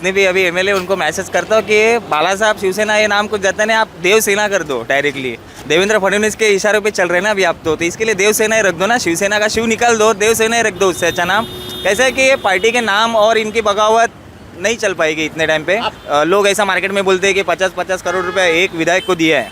जितने भी अभी एमएलए उनको मैसेज करता हूँ कि बाला साहब शिवसेना ये नाम कुछ जाता नहीं, आप देवसेना कर दो डायरेक्टली। देवेंद्र फडणवीस के इशारों पे चल रहे हैं ना अभी आप, तो इसके लिए देवसेना ही रख दो ना, शिवसेना का शिव निकाल दो, देवसेना ही रख दो, उससे अच्छा नाम। कैसा है कि ये पार्टी के नाम और इनकी बगावत नहीं चल पाएगी इतने टाइम पे। लोग ऐसा मार्केट में बोलते हैं कि 50-50 करोड़ रुपया एक विधायक को दिया है,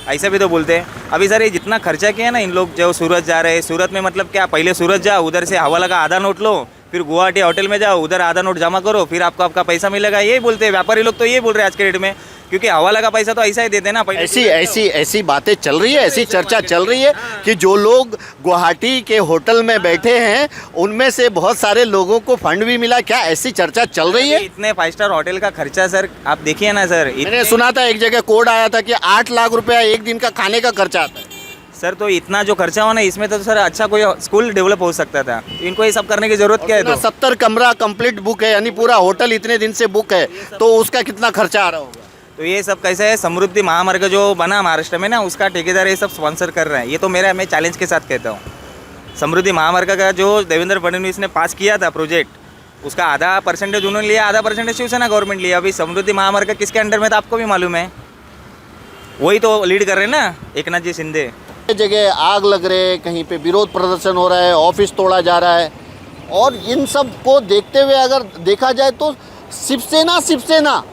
ऐसा भी तो बोलते हैं। अभी सर ये जितना खर्चा किया ना इन लोग, जो सूरत जा रहे हैं, सूरत में मतलब क्या, पहले सूरत जाओ, उधर से हवाला का आधा नोट लो, फिर गुवाहाटी होटल में जाओ, उधर आधा नोट जमा करो, फिर आपको आपका पैसा मिलेगा, यही बोलते हैं व्यापारी लोग, तो ये बोल रहे हैं आज के डेट में, क्योंकि हवाला का पैसा तो ऐसा ही देते हैं ना। ऐसी बातें चल रही है, ऐसी चर्चा चल रही है कि जो लोग गुवाहाटी के होटल में बैठे हैं उनमें से बहुत सारे लोगों को फंड भी मिला, क्या ऐसी चर्चा चल रही है? इतने 5 स्टार होटल का खर्चा सर आप देखिए ना सर। मैंने सुना था एक जगह कोड आया था कि 8 लाख रुपया एक दिन का खाने का खर्चा आता है। सर तो इतना जो खर्चा हो ना इसमें तो सर अच्छा कोई स्कूल डेवलप हो सकता था, इनको ये सब करने की जरूरत क्या है? तो 70 कमरा कंप्लीट बुक है, यानी पूरा होटल इतने दिन से बुक है, तो उसका कितना खर्चा आ रहा होगा? तो ये सब कैसे है, समृद्धि महामार्ग जो बना महाराष्ट्र में ना, उसका ठेकेदार ये सब स्पॉन्सर कर रहा है। ये तो मैं चैलेंज के साथ कहता हूँ, समृद्धि महामार्ग का जो देवेंद्र फडणवीस ने पास किया था प्रोजेक्ट, उसका आधा परसेंटेज उन्होंने लिया, आधा परसेंटेज शिवसेना गवर्नमेंट लिया। अभी समृद्धि महामार्ग किसके अंडर में था आपको भी मालूम है, वही तो लीड कर रहे हैं ना, एकनाथ जी शिंदे। जगह आग लग रहे हैं, कहीं पे विरोध प्रदर्शन हो रहा है, ऑफिस तोड़ा जा रहा है, और इन सब को देखते हुए अगर देखा जाए तो शिवसेना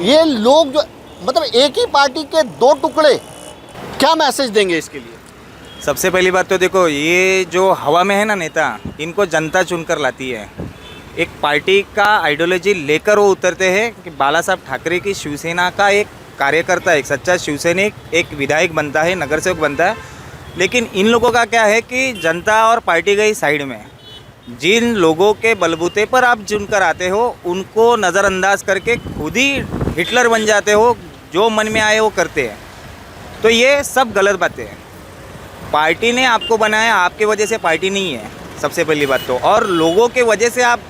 ये लोग जो मतलब एक ही पार्टी के दो टुकड़े, क्या मैसेज देंगे इसके लिए? सबसे पहली बात तो देखो, ये जो हवा में है ना नेता, इनको जनता चुनकर लाती है। एक पार्टी का आइडियोलॉजी लेकर वो उतरते हैं कि बाला साहब ठाकरे की शिवसेना का एक कार्यकर्ता, एक सच्चा शिवसैनिक, एक विधायक बनता है, नगर सेवक बनता है। लेकिन इन लोगों का क्या है कि जनता और पार्टी गई साइड में, जिन लोगों के बलबूते पर आप चुनकर आते हो उनको नज़रअंदाज करके खुद ही हिटलर बन जाते हो, जो मन में आए वो करते हैं। तो ये सब गलत बातें हैं। पार्टी ने आपको बनाया, आपके वजह से पार्टी नहीं है सबसे पहली बात तो, और लोगों के वजह से आप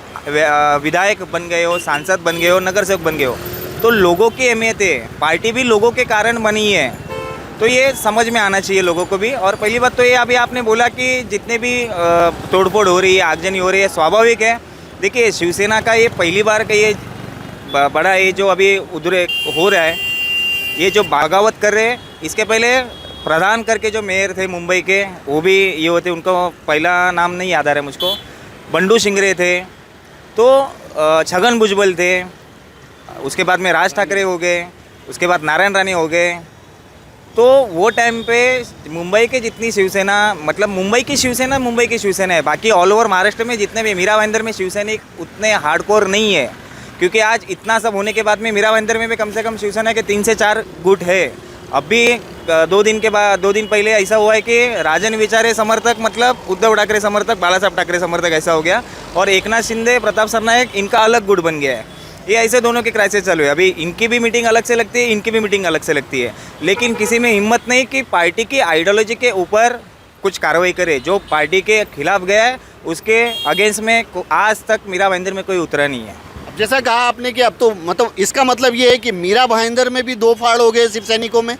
विधायक बन गए हो, सांसद बन गए हो, नगर सेवक बन गए हो, तो लोगों की अहमियत है, पार्टी भी लोगों के कारण बनी है, तो ये समझ में आना चाहिए लोगों को भी। और पहली बात तो ये अभी आपने बोला कि जितने भी तोड़फोड़ हो रही है, आगजनी हो रही है, स्वाभाविक है। देखिए शिवसेना का ये पहली बार का ये बड़ा ये जो अभी उधर हो रहा है, ये जो बगावत कर रहे हैं, इसके पहले प्रधान करके जो मेयर थे मुंबई के, वो भी ये होते, उनको पहला नाम नहीं याद आ रहा है मुझको, बंडू शिंगरे थे, तो छगन भुजबल थे, उसके बाद में राज ठाकरे हो गए, उसके बाद नारायण राणे हो गए। तो वो टाइम पे मुंबई के जितनी शिवसेना, मतलब मुंबई की शिवसेना है, बाकी ऑल ओवर महाराष्ट्र में जितने भी मीरा भाईंदर में शिवसैनिक उतने हार्डकोर नहीं है, क्योंकि आज इतना सब होने के बाद में मीरा भाईंदर में भी कम से कम शिवसेना के 3 से 4 गुट है। अभी 2 दिन पहले ऐसा हुआ है कि राजन विचारे समर्थक, मतलब उद्धव ठाकरे समर्थक, बाला साहब ठाकरे समर्थक ऐसा हो गया, और एकनाथ शिंदे, प्रताप सरनाईक, इनका अलग गुट बन गया है। ये ऐसे दोनों के क्राइसिस चालू है। अभी इनकी भी मीटिंग अलग से लगती है, इनकी भी मीटिंग अलग से लगती है, लेकिन किसी में हिम्मत नहीं कि पार्टी की आइडियोलॉजी के ऊपर कुछ कार्रवाई करे। जो पार्टी के खिलाफ गया है उसके अगेंस्ट में आज तक मीरा भाईंदर में कोई उतरा नहीं है। जैसा कहा आपने कि अब तो मतलब इसका मतलब ये है कि मीरा भाईंदर में भी 2 फाड़ हो गए शिव सैनिकों में,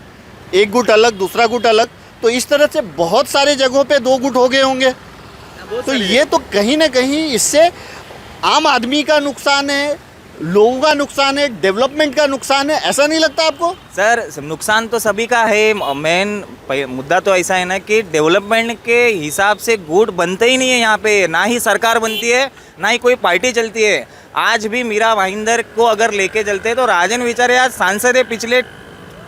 एक गुट अलग, दूसरा गुट अलग, तो इस तरह से बहुत सारे जगहों पे 2 गुट हो गए होंगे। तो ये तो कहीं ना कहीं इससे आम आदमी का नुकसान है, लोगों का नुकसान है, डेवलपमेंट का नुकसान है, ऐसा नहीं लगता आपको? सर नुकसान तो सभी का है। मेन मुद्दा तो ऐसा है ना कि डेवलपमेंट के हिसाब से गुट बनते ही नहीं है यहाँ पे, ना ही सरकार बनती है, ना ही कोई पार्टी चलती है। आज भी मीरा भाईंदर को अगर लेके चलते हैं तो राजन विचारे आज सांसद है पिछले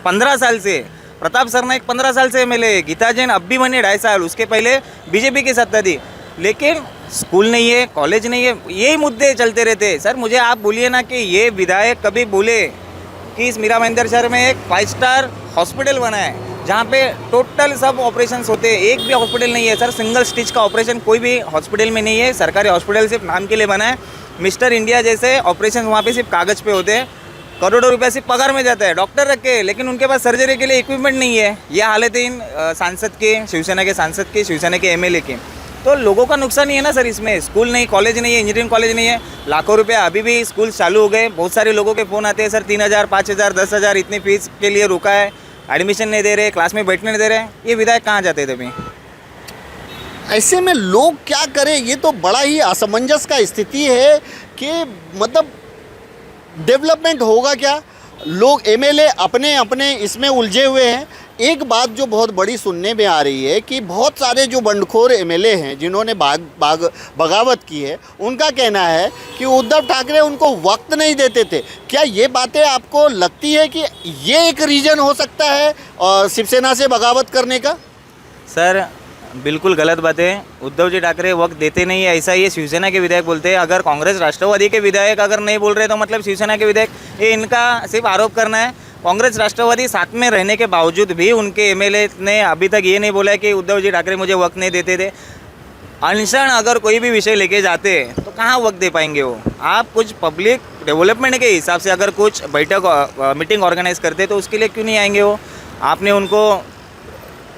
15 साल से, प्रताप सरनाईक 15 साल से एमएलए, गीता जैन अब भी बने 2.5 साल, उसके पहले बीजेपी की सत्ता थी, लेकिन स्कूल नहीं है, कॉलेज नहीं है, यही मुद्दे चलते रहते हैं। सर मुझे आप बोलिए ना कि ये विधायक कभी बोले कि इस मीरा भाईंदर शहर में एक 5 स्टार हॉस्पिटल बना है जहाँ पे टोटल सब ऑपरेशंस होते हैं, एक भी हॉस्पिटल नहीं है सर, सिंगल स्टिच का ऑपरेशन कोई भी हॉस्पिटल में नहीं है। सरकारी हॉस्पिटल सिर्फ नाम के लिए बना है। मिस्टर इंडिया जैसे ऑपरेशन वहाँ पे सिर्फ कागज़ पे होते हैं, करोड़ों रुपया सिर्फ पगार में जाता है, डॉक्टर रखे, लेकिन उनके पास सर्जरी के लिए इक्विपमेंट नहीं है। ये हालत है इन सांसद के, शिवसेना के सांसद के, शिवसेना के एमएलए के। तो लोगों का नुकसान ही है ना सर इसमें। स्कूल नहीं, कॉलेज नहीं है, इंजीनियरिंग कॉलेज नहीं है, लाखों रुपया अभी भी स्कूल चालू हो गए। बहुत सारे लोगों के फ़ोन आते हैं, सर 3,000, 5,000, 10,000 इतनी फीस के लिए रुका है, एडमिशन नहीं दे रहे, क्लास में बैठने नहीं दे रहे। ये विधायक कहाँ जाते थे अभी? ऐसे में लोग क्या करें, ये तो बड़ा ही असमंजस का स्थिति है कि मतलब डेवलपमेंट होगा क्या? लोग एमएलए अपने अपने इसमें उलझे हुए हैं। एक बात जो बहुत बड़ी सुनने में आ रही है कि बहुत सारे जो बंडखोर एमएलए हैं जिन्होंने बगावत की है, उनका कहना है कि उद्धव ठाकरे उनको वक्त नहीं देते थे। क्या ये बातें आपको लगती है कि ये एक रीज़न हो सकता है और शिवसेना से बगावत करने का? सर बिल्कुल गलत बात है। उद्धव जी ठाकरे वक्त देते नहीं है, ऐसा ये शिवसेना के विधायक बोलते हैं। अगर कांग्रेस राष्ट्रवादी के विधायक अगर नहीं बोल रहे तो मतलब शिवसेना के विधायक, ये इनका सिर्फ आरोप करना है। कांग्रेस राष्ट्रवादी साथ में रहने के बावजूद भी उनके एमएलए ने अभी तक ये नहीं बोला कि उद्धव जी ठाकरे मुझे वक्त नहीं देते थे। अनशन अगर कोई भी विषय लेके जाते तो कहाँ वक्त दे पाएंगे वो? आप कुछ पब्लिक डेवलपमेंट के हिसाब से अगर कुछ बैठक मीटिंग ऑर्गेनाइज करते तो उसके लिए क्यों नहीं आएंगे वो? आपने उनको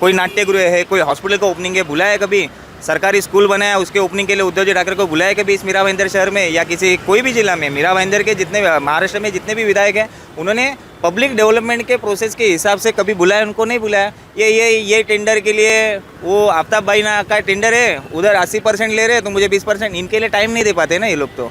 कोई नाट्यगृह है, कोई हॉस्पिटल का ओपनिंग है, बुलाया कभी? सरकारी स्कूल बनाया उसके ओपनिंग के लिए उद्धव जी ठाकरे को बुलाया कभी इस मीरा भाईंदर शहर में या किसी कोई भी जिला में? मीरा भाईंदर के जितने महाराष्ट्र में जितने भी विधायक हैं उन्होंने पब्लिक डेवलपमेंट के प्रोसेस के हिसाब से कभी बुलाया? उनको नहीं बुलाया। ये टेंडर के लिए वो आफ्ताब भाई ना का टेंडर है, उधर 80% ले रहे तो मुझे 20%, इनके लिए टाइम नहीं दे पाते ना ये लोग। तो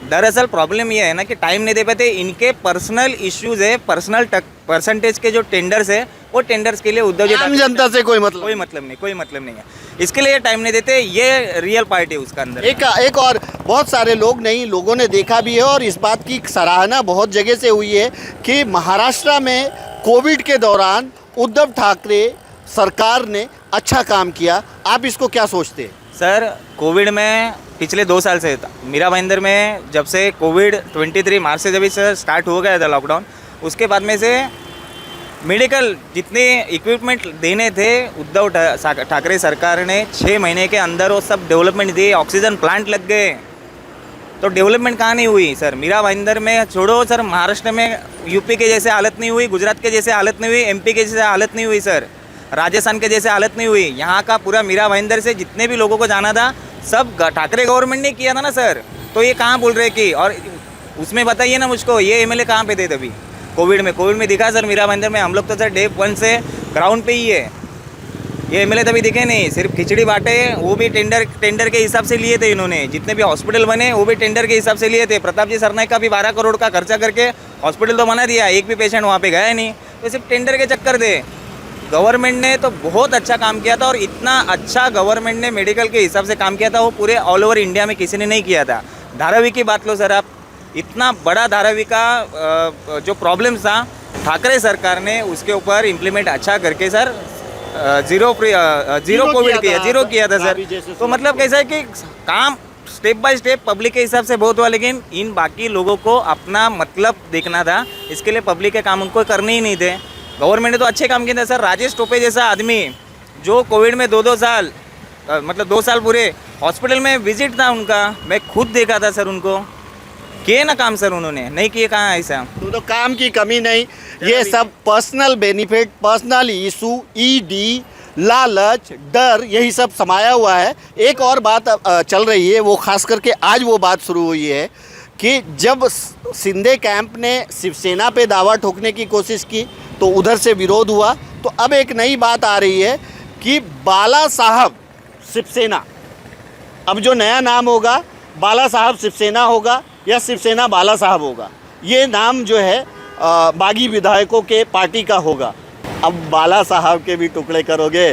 दरअसल प्रॉब्लम ये है ना कि टाइम नहीं दे पाते, इनके पर्सनल इश्यूज है, पर्सनल परसेंटेज के जो टेंडर्स है वो टेंडर्स के लिए उद्धव जी आम जनता से कोई मतलब कोई मतलब नहीं है, इसके लिए टाइम नहीं देते। ये रियल पार्टी है उसका अंदर। एक और बहुत सारे लोग नहीं लोगों ने देखा भी है और इस बात की सराहना बहुत जगह से हुई है कि महाराष्ट्र में कोविड के दौरान उद्धव ठाकरे सरकार ने अच्छा काम किया। आप इसको क्या सोचते हैं? सर कोविड में पिछले 2 साल से मीरा भाईंदर में जब से कोविड 23 मार्च से जब सर स्टार्ट हो गया था लॉकडाउन, उसके बाद में से मेडिकल जितने इक्विपमेंट देने थे उद्धव ठाकरे सरकार ने 6 महीने के अंदर वो सब डेवलपमेंट दिए। ऑक्सीजन प्लांट लग गए, तो डेवलपमेंट कहाँ नहीं हुई सर? मीरा भाईंदर में छोड़ो सर, महाराष्ट्र में यूपी के जैसे हालत नहीं हुई, गुजरात के जैसे हालत नहीं हुई, एमपी के जैसे हालत नहीं हुई सर, राजस्थान के जैसे हालत नहीं हुई। यहाँ का पूरा मीरा भाईंदर से जितने भी लोगों को जाना था सब ठाकरे गवर्नमेंट ने किया था ना सर। तो ये कहाँ बोल रहे कि, और उसमें बताइए ना मुझको, ये एमएलए कहाँ पे थे तभी कोविड में दिखा सर मीरा भाईंदर में? हम लोग तो सर डे 1 से ग्राउंड पे ही है। ये एमएलए तभी दिखे नहीं, सिर्फ खिचड़ी बांटे, वो भी टेंडर के हिसाब से लिए थे इन्होंने। जितने भी हॉस्पिटल बने वो भी टेंडर के हिसाब से लिए थे। प्रताप जी सरनाइक का भी 12 करोड़ का खर्चा करके हॉस्पिटल तो बना दिया, एक भी पेशेंट वहाँ पे गया नहीं। तो सिर्फ टेंडर के चक्कर थे। गवर्नमेंट ने तो बहुत अच्छा काम किया था और इतना अच्छा गवर्नमेंट ने मेडिकल के हिसाब से काम किया था वो पूरे ऑल ओवर इंडिया में किसी ने नहीं किया था। धारावी की बात लो सर आप, इतना बड़ा धारावी का जो प्रॉब्लम था ठाकरे सरकार ने उसके ऊपर इम्प्लीमेंट अच्छा करके सर जीरो किया था सर। तो मतलब कैसा है कि काम स्टेप बाय स्टेप पब्लिक के हिसाब से बहुत हुआ, लेकिन इन बाकी लोगों को अपना मतलब देखना था, इसके लिए पब्लिक के काम उनको करने ही नहीं थे। गवर्नमेंट ने तो अच्छे काम किए थे सर। राजेश टोपे जैसा आदमी जो कोविड में 2 साल मतलब 2 साल पूरे हॉस्पिटल में विजिट था उनका, मैं खुद देखा था सर। उनको किए ना काम सर, उन्होंने नहीं किए कहाँ ऐसा? तो काम की कमी नहीं, ये सब personal benefit, personal issue, ED, लालच, डर, यही सब समाया हुआ है। एक और बात चल रही है, वो खास करके आज वो बात शुरू हुई है कि जब शिंदे कैंप ने शिवसेना पे दावा ठोकने की कोशिश की तो उधर से विरोध हुआ। तो अब एक नई बात आ रही है कि बाला साहब शिवसेना, अब जो नया नाम होगा बाला साहब शिवसेना होगा या शिवसेना बाला साहब होगा, ये नाम जो है बागी विधायकों के पार्टी का होगा। अब बाला साहब के भी टुकड़े करोगे?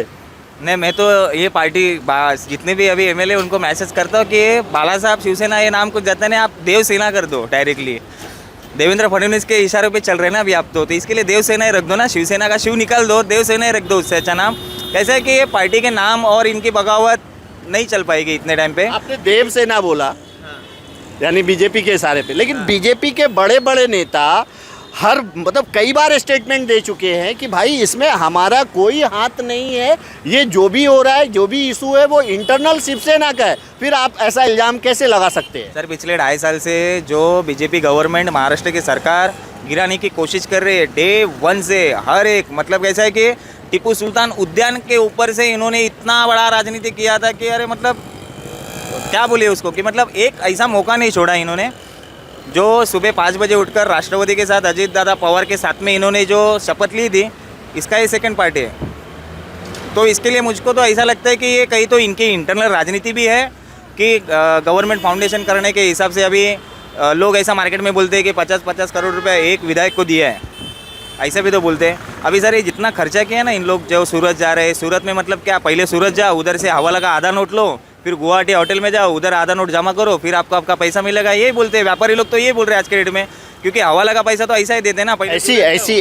नहीं, मैं तो ये पार्टी जितने भी अभी एमएलए उनको मैसेज करता हूँ कि बाला साहब शिवसेना ये नाम कुछ जाता नहीं, आप देवसेना कर दो डायरेक्टली। देवेंद्र फडणवीस के इशारों पे चल रहे हैं ना अभी आप, तो इसके लिए देवसेना ही रख दो ना, शिवसेना का शिव निकाल दो, देवसेना ही रख दो, उससे अच्छा नाम। कैसा है कि ये पार्टी के नाम और इनकी बगावत नहीं चल पाएगी इतने टाइम पे। आपने देवसेना बोला, यानी बीजेपी के इशारे पे, लेकिन बीजेपी के बड़े बड़े नेता हर मतलब कई बार स्टेटमेंट दे चुके हैं कि भाई इसमें हमारा कोई हाथ नहीं है, ये जो भी हो रहा है, जो भी इशू है वो इंटरनल शिवसेना का है। फिर आप ऐसा इल्ज़ाम कैसे लगा सकते हैं? सर पिछले 2.5 साल से जो बीजेपी गवर्नमेंट महाराष्ट्र की सरकार गिराने की कोशिश कर रही है, डे 1 से हर एक, मतलब कैसा है कि टीपू सुल्तान उद्यान के ऊपर से इन्होंने इतना बड़ा राजनीति किया था कि अरे मतलब क्या बोले उसको, कि मतलब एक ऐसा मौका नहीं छोड़ा इन्होंने। जो सुबह 5 बजे उठकर राष्ट्रपति के साथ, अजीत दादा पवार के साथ में इन्होंने जो शपथ ली थी, इसका ये सेकंड पार्ट है। तो इसके लिए मुझको तो ऐसा लगता है कि ये कहीं तो इनकी इंटरनल राजनीति भी है कि गवर्नमेंट फाउंडेशन करने के हिसाब से अभी लोग ऐसा मार्केट में बोलते हैं कि 50-50 करोड़ रुपए एक विधायक को दिया है, ऐसा भी तो बोलते हैं। अभी सर ये जितना खर्चा किया ना इन लोग, जो सूरत जा रहे हैं, सूरत में मतलब क्या, पहले सूरत जाओ, उधर से हवाला का आधा नोट लो, फिर गुवाहाटी होटल में जाओ, उधर आधा नोट जमा करो, फिर आपको आपका पैसा मिलेगा, यही बोलते हैं व्यापारी लोग, तो ये बोल रहे हैं आज के डेट में, क्योंकि हवाला का पैसा तो ऐसा ही देते हैं ना।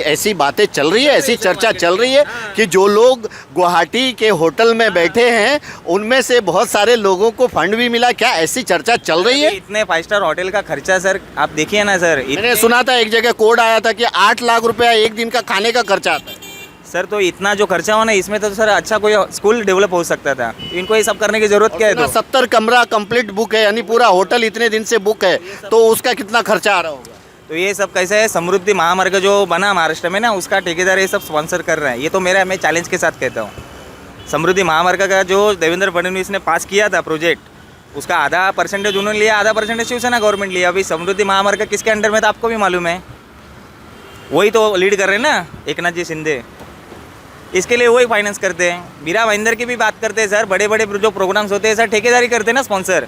ऐसी बातें चल रही है, ऐसी चर्चा चल रही है कि जो लोग गुवाहाटी के होटल में बैठे हैं उनमें से बहुत सारे लोगों को फंड भी मिला, क्या ऐसी चर्चा चल रही है? इतने 5 स्टार होटल का खर्चा सर आप देखिए ना सर। मैंने सुना था एक जगह कोड आया था कि 8 लाख रुपया एक दिन का खाने का खर्चा आता है। सर तो इतना जो खर्चा हो ना, इसमें तो सर अच्छा कोई स्कूल डेवलप हो सकता था, इनको ये सब करने की जरूरत क्या है? तो 70 कमरा कंप्लीट बुक है, यानी पूरा होटल इतने दिन से बुक है, तो उसका कितना खर्चा आ रहा होगा? तो ये सब कैसे है, समृद्धि महामार्ग जो बना महाराष्ट्र में ना, उसका ठेकेदार ये सब स्पॉन्सर कर रहे हैं। ये तो मैं चैलेंज के साथ कहता हूँ, समृद्धि महामार्ग का जो देवेंद्र फडणवीस ने पास किया था प्रोजेक्ट, उसका आधा परसेंटेज उन्होंने लिया, आधा परसेंटेज शिवसेना गवर्नमेंट लिया। अभी समृद्धि महामार्ग किसके अंडर में था आपको भी मालूम है, वही तो लीड कर रहे हैं ना, एकनाथ जी शिंदे, इसके लिए वही फाइनेंस करते हैं। मीरा भाईंदर की भी बात करते हैं सर, बड़े बड़े जो प्रोग्राम्स होते हैं सर ठेकेदारी करते हैं ना स्पॉन्सर,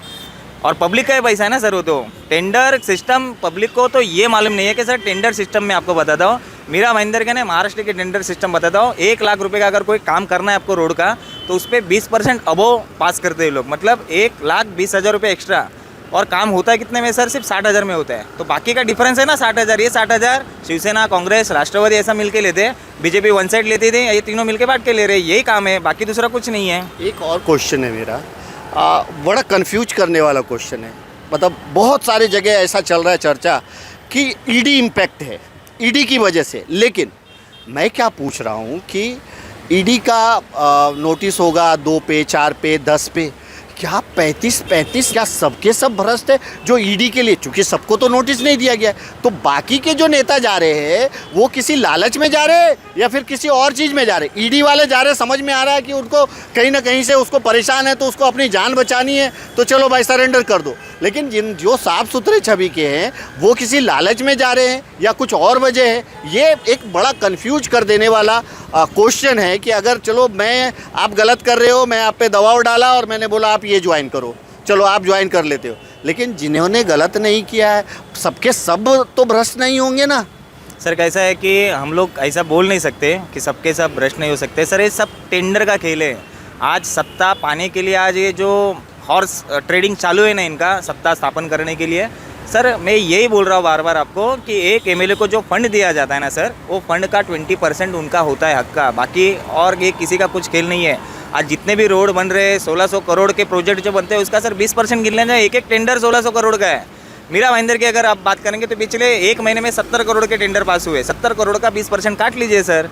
और पब्लिक का ही पैसा है ना सर वो तो। टेंडर सिस्टम पब्लिक को तो ये मालूम नहीं है कि सर टेंडर सिस्टम में आपको बताता हूँ, मीरा भाईंदर के ना महाराष्ट्र के टेंडर सिस्टम बताता हूँ, 1 लाख रुपए का अगर कोई काम करना है आपको रोड का, तो उस पर 20% अबोव पास करते हैं लोग, मतलब 1,20,000 रुपये एक्स्ट्रा, और काम होता है कितने में सर? सिर्फ 60,000 में होता है। तो बाकी का डिफरेंस है ना 60,000, ये 60,000 शिवसेना, कांग्रेस, राष्ट्रवादी ऐसा मिलके लेते हैं, बीजेपी वन साइड लेते थे, ये तीनों मिलके बांट के ले रहे हैं, यही काम है, बाकी दूसरा कुछ नहीं है। एक और क्वेश्चन है मेरा, बड़ा कंफ्यूज करने वाला क्वेश्चन है, मतलब बहुत सारी जगह ऐसा चल रहा है चर्चा कि ईडी इम्पैक्ट है, ईडी की वजह से, लेकिन मैं क्या पूछ रहा हूँ कि ईडी का नोटिस होगा 2 पे, 4 पे, 10 पे, क्या 35 क्या सबके सब भ्रष्ट है जो ईडी के लिए, चूंकि सबको तो नोटिस नहीं दिया गया, तो बाकी के जो नेता जा रहे हैं वो किसी लालच में जा रहे हैं या फिर किसी और चीज़ में जा रहे हैं? ईडी वाले जा रहे हैं, समझ में आ रहा है कि उनको कहीं ना कहीं से उसको परेशान है, तो उसको अपनी जान बचानी है, तो चलो भाई सरेंडर कर दो। लेकिन जिन जो साफ सुथरे छवि के हैं वो किसी लालच में जा रहे हैं या कुछ और वजह है, ये एक बड़ा कन्फ्यूज कर देने वाला क्वेश्चन है कि अगर चलो आप गलत कर रहे हो, मैं आप पे दबाव डाला और मैंने बोला आप ये ज्वाइन करो, चलो आप ज्वाइन कर लेते हो, लेकिन जिन्होंने गलत नहीं किया है सबके सब तो भ्रष्ट नहीं होंगे ना? सर कैसा है कि हम लोग ऐसा बोल नहीं सकते कि सबके सब भ्रष्ट नहीं हो सकते सर, ये सब टेंडर का खेल है। आज सत्ता पाने के लिए, आज ये जो हॉर्स ट्रेडिंग चालू है ना इनका, सत्ता स्थापन करने के लिए, सर मैं यही बोल रहा हूँ बार बार आपको कि एक एमएलए को जो फंड दिया जाता है ना सर, वो फंड का 20% उनका होता है हक का, बाकी और ये किसी का कुछ खेल नहीं है। आज जितने भी रोड बन रहे हैं, 1600 करोड़ के प्रोजेक्ट जो बनते हैं, उसका सर 20% गिन लेना, एक टेंडर 1600 करोड़ का है। मीरा भाईंदर की अगर आप बात करेंगे तो पिछले 1 महीने में 70 करोड़ के टेंडर पास हुए, 70 करोड़ का 20% काट लीजिए सर।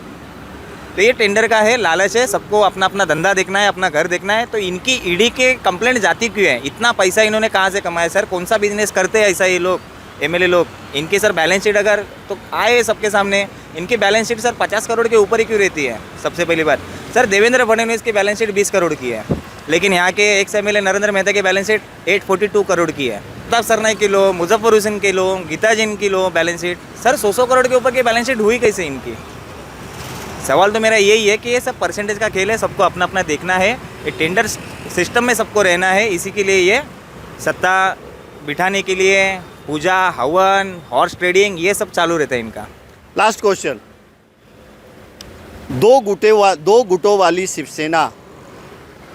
तो ये टेंडर का है, लालच है, सबको अपना अपना धंधा देखना है, अपना घर देखना है। तो इनकी ईडी के कंप्लेंट जाती क्यों है? इतना पैसा इन्होंने कहाँ से कमाया सर? कौन सा बिजनेस करते हैं ऐसा ये लोग एमएलए लोग? इनकी सर बैलेंस शीट अगर तो आए सबके सामने, इनकी बैलेंस शीट सर 50 करोड़ के ऊपर ही क्यों रहती है? सबसे पहली बात सर, देवेंद्र फडणवीस की बैलेंस शीट 20 करोड़ की है, लेकिन यहाँ के एक्स एमएलए नरेंद्र मेहता की बैलेंस शीट 842 करोड़ की है। प्रताप सरनाईक की लो, मुजफ्फर हुसैन की लो, गीता जैन की लो बैलेंस शीट, सर 100 करोड़ के ऊपर की बैलेंस शीट हुई कैसे इनकी? सवाल तो मेरा यही है कि ये सब परसेंटेज का खेल है, सबको अपना अपना देखना है, ये टेंडर सिस्टम में सबको रहना है, इसी के लिए ये सत्ता बिठाने के लिए पूजा, हवन, हॉर्स ट्रेडिंग, ये सब चालू रहता है इनका। लास्ट क्वेश्चन, दो गुटों वाली शिवसेना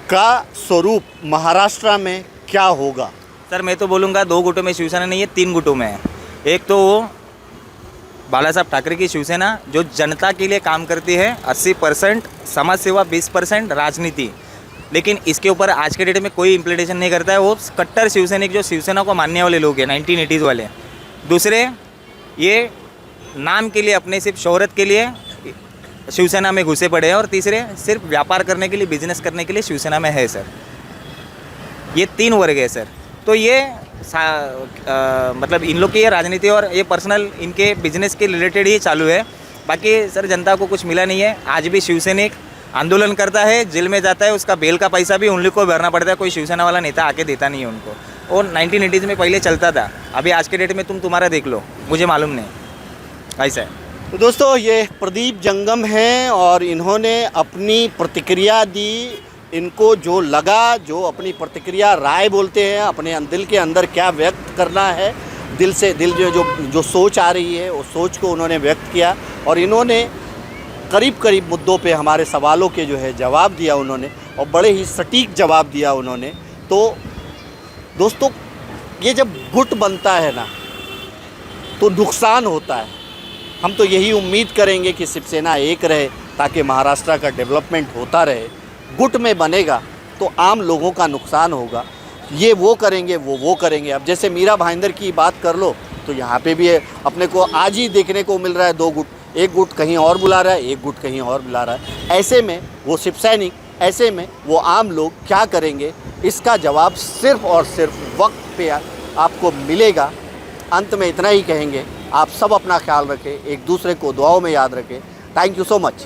का स्वरूप महाराष्ट्र में क्या होगा? सर मैं तो बोलूँगा 2 गुटों में शिवसेना नहीं है, 3 गुटों में है। एक तो वो बाला साहब ठाकरे की शिवसेना जो जनता के लिए काम करती है, 80% समाज सेवा, 20% राजनीति, लेकिन इसके ऊपर आज के डेट में कोई इम्प्लीमेंटेशन नहीं करता है। वो कट्टर शिवसैनिक जो शिवसेना को मानने वाले लोग हैं, 1980s वाले। दूसरे ये नाम के लिए, अपने सिर्फ शोहरत के लिए शिवसेना में घुसे पड़े हैं, और तीसरे सिर्फ व्यापार करने के लिए, बिजनेस करने के लिए शिवसेना में है सर। ये 3 वर्ग है सर। तो ये मतलब इन लोग की ये राजनीति और ये पर्सनल इनके बिजनेस के रिलेटेड ही चालू है, बाकी सर जनता को कुछ मिला नहीं है। आज भी शिवसैनिक आंदोलन करता है, जेल में जाता है, उसका बेल का पैसा भी उन लोग को भरना पड़ता है, कोई शिवसेना वाला नेता आके देता नहीं है उनको। और 1980s में पहले चलता था, अभी आज के डेट में तुम्हारा देख लो, मुझे मालूम नहीं ऐसा है। तो दोस्तों, ये प्रदीप जंगम हैं और इन्होंने अपनी प्रतिक्रिया दी। इनको जो लगा, जो अपनी प्रतिक्रिया, राय बोलते हैं, अपने दिल के अंदर क्या व्यक्त करना है दिल से दिल जो सोच आ रही है, उस सोच को उन्होंने व्यक्त किया और इन्होंने करीब करीब मुद्दों पे हमारे सवालों के जो है जवाब दिया उन्होंने, और बड़े ही सटीक जवाब दिया उन्होंने। तो दोस्तों, ये जब गुट बनता है ना तो नुकसान होता है। हम तो यही उम्मीद करेंगे कि शिवसेना एक रहे ताकि महाराष्ट्र का डेवलपमेंट होता रहे। गुट में बनेगा तो आम लोगों का नुकसान होगा, ये वो करेंगे वो करेंगे। अब जैसे मीरा भाईंदर की बात कर लो तो यहाँ पे भी अपने को आज ही देखने को मिल रहा है दो गुट, एक गुट कहीं और बुला रहा है, एक गुट कहीं और बुला रहा है। ऐसे में वो शिव सैनिक, ऐसे में वो आम लोग क्या करेंगे, इसका जवाब सिर्फ़ और सिर्फ वक्त पे आपको मिलेगा। अंत में इतना ही कहेंगे, आप सब अपना ख्याल रखें, एक दूसरे को दुआओं में याद रखें। Thank you so much.